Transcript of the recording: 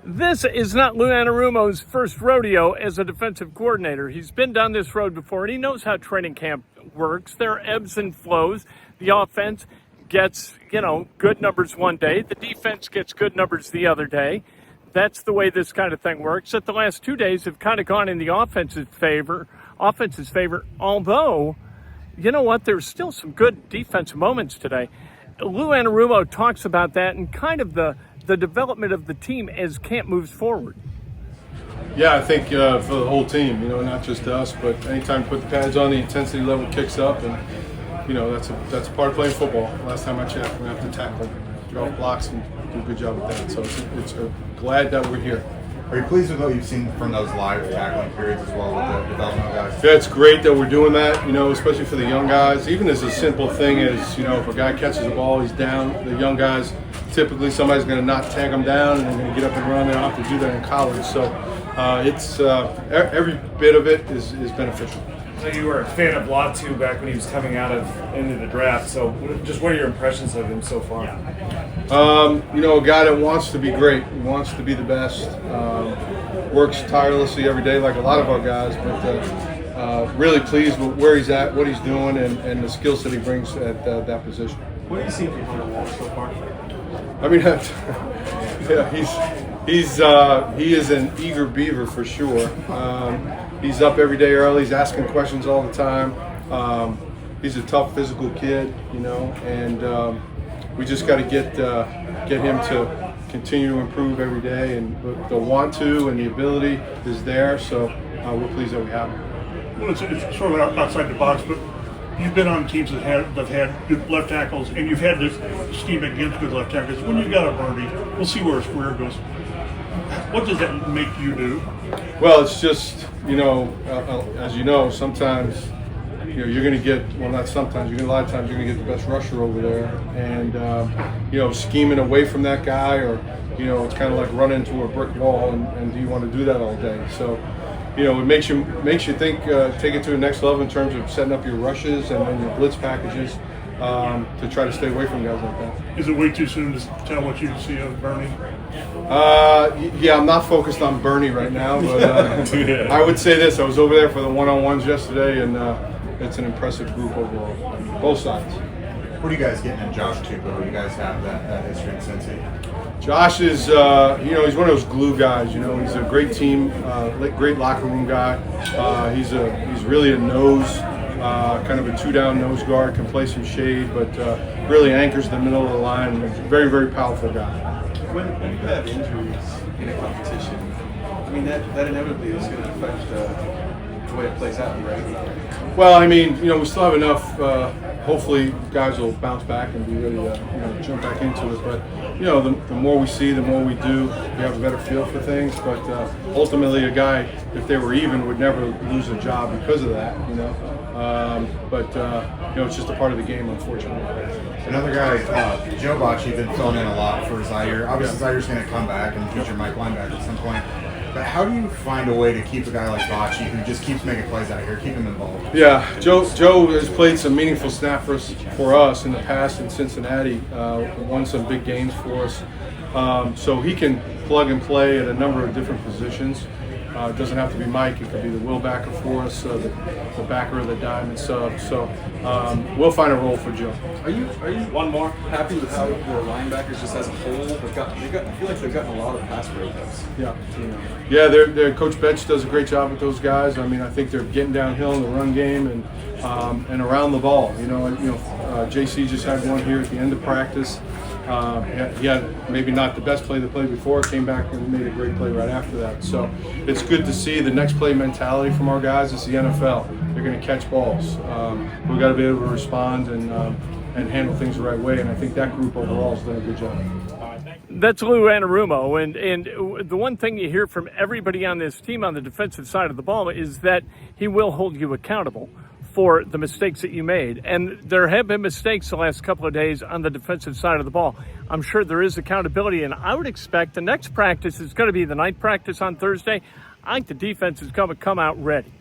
This is not Lou Anarumo's first rodeo as a defensive coordinator. He's been down this road before, and he knows how training camp works. There are ebbs and flows. The offense gets, good numbers one day. The defense gets good numbers the other day. That's the way this kind of thing works. That the last 2 days have kind of gone in the offense's favor, although, you know what, there's still some good defensive moments today. Lou Anarumo talks about that and kind of the development of the team as camp moves forward. Yeah, I think for the whole team, not just us, but anytime you put the pads on, the intensity level kicks up, and that's a part of playing football. Last time I checked, we have to tackle, drop blocks, and do a good job with that. So it's glad that we're here. Are you pleased with what you've seen from those live tackling periods as well with the development guys? Yeah, it's great that we're doing that, especially for the young guys. Even as a simple thing as, if a guy catches the ball, he's down, the young guys, typically somebody's going to not tag them down and they're going to get up and run. They don't have to do that in college. So it's every bit of it is beneficial. So you were a fan of Latu back when he was coming into the draft. So just what are your impressions of him so far? A guy that wants to be great, wants to be the best, works tirelessly every day like a lot of our guys, but really pleased with where he's at, what he's doing, and the skill set he brings at that position. What have you seen from him so far? I mean, he is an eager beaver for sure. He's up every day early. He's asking questions all the time. He's a tough physical kid, and we just got to get him to continue to improve every day. And the want to and the ability is there. So we're pleased that we have him. Well, it's sort of outside the box, but you've been on teams that have had good left tackles, and you've had to scheme against good left tackles. When you've got a Bernie, we'll see where his career goes. What does that make you do? Well, it's just, as you know, sometimes, you're going to get, well, not sometimes, a lot of times you're going to get the best rusher over there. And, scheming away from that guy, or, it's kind of like running into a brick wall, and do you want to do that all day? So, it makes you think, take it to the next level in terms of setting up your rushes and then your blitz packages to try to stay away from guys like that. Is it way too soon to tell what you see of Bernie? Yeah, I'm not focused on Bernie right now, but I would say this. I was over there for the one-on-ones yesterday, and it's an impressive group overall, both sides. What are you guys getting in Josh Tupou? You guys have that history in Cincy. Josh is, he's one of those glue guys. He's a great team, great locker room guy. He's really a nose, kind of a two-down nose guard, can play some shade, but really anchors the middle of the line. Very, very powerful guy. When you have injuries in a competition, I mean that inevitably is going to affect the way it plays out, right? Well, we still have enough. Hopefully, guys will bounce back and be ready to jump back into it. But the more we see, the more we do, we have a better feel for things. But ultimately, a guy, if they were even, would never lose a job because of that. It's just a part of the game, unfortunately. Another guy, Joe Bocci, been filling in a lot for Zaire. Obviously, Zaire's going to come back and feature Mike linebacker at some point. But how do you find a way to keep a guy like Bocci, who just keeps making plays out here, keep him involved? Yeah, Joe has played some meaningful snaps for us in the past in Cincinnati, won some big games for us. So he can plug and play at a number of different positions. It doesn't have to be Mike. It could be the will backer for us, the backer of the diamond sub. So we'll find a role for Joe. Are you one more happy with how your linebackers just as a whole have I feel like they've gotten a lot of pass breakups. Yeah. Yeah, their Coach Betch does a great job with those guys. I think they're getting downhill in the run game and around the ball. JC just had one here at the end of practice. He had maybe not the best play the play before, came back and made a great play right after that. So it's good to see the next play mentality from our guys. It's the NFL. They're going to catch balls. We've got to be able to respond and handle things the right way, and I think that group overall has done a good job. That's Lou Anarumo, and the one thing you hear from everybody on this team on the defensive side of the ball is that he will hold you accountable for the mistakes that you made. And there have been mistakes the last couple of days on the defensive side of the ball. I'm sure there is accountability, and I would expect the next practice is going to be the night practice on Thursday. I think the defense is going to come out ready.